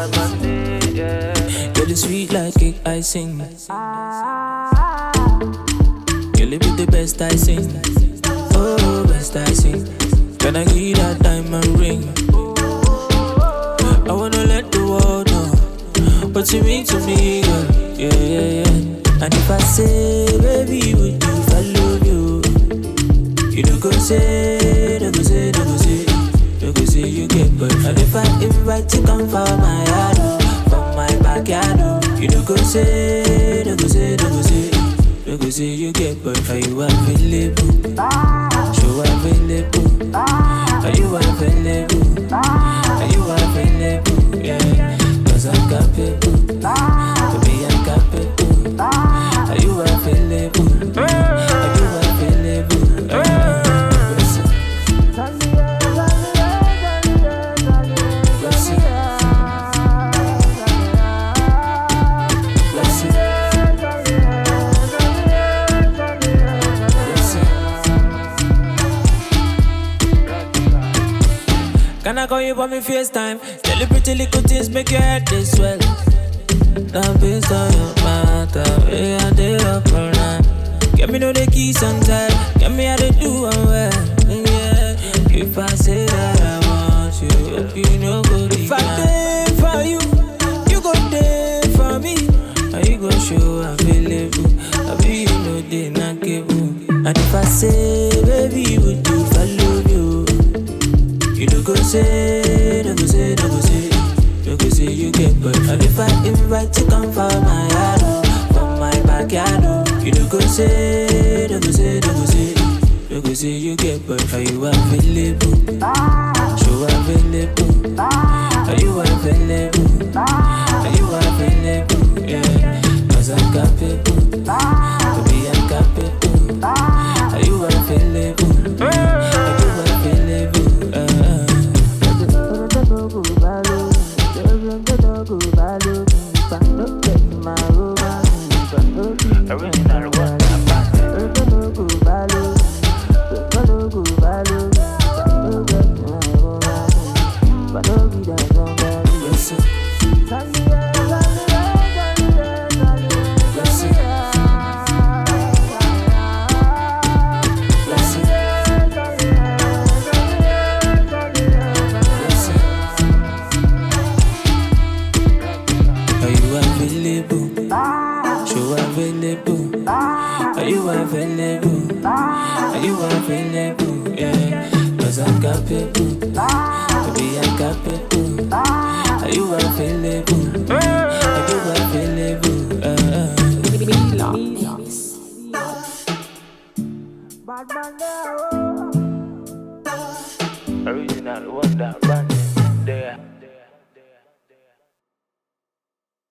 on Monday, yeah. Girl, it's sweet like cake icing. Girl, it be the best I sing. Oh, best I sing. Can I give you that diamond ring? I wanna let the world know what you mean to me, girl. Yeah, yeah, yeah. And if I say, baby, would you follow you? You don't go say, don't go say, don't go say, don't go say you get boy. And if I invite you, come for my yard, from my backyard, you don't go say, don't go say, don't go say, don't go say you get boy. Are you available? Show available. Are you available? Are you available? Yeah, 'cause I'm capable. Baby, I'm capable. Are you available? Are you available? Can I call you for me FaceTime? Tell you pretty little things make your head this swell. Now based on your matter, way I did up all night. Get me know the keys and tie. Get me how to do and well. Yeah. If I say that I want you, hope you know go deep. If I did for you, you go there for me. Are you go show available? I be you know they not give you. And if I say, baby, would you follow you? You don't go say, don't go say, don't go say, don't go say you get boy. And if I invite you, come for my yard, from my backyard, you don't go say, don't go say, don't go say, don't go say you get boy. Are you available? Show available. Are you available? Are you available? Yeah, 'cause I'm capable. Baby, I'm capable. Are you available? Are you available? Original one, Are you available? Are you available? Yeah, 'cause I'm capable. Baby, I'm capable. Are you available? Are you available? original one, that brand there.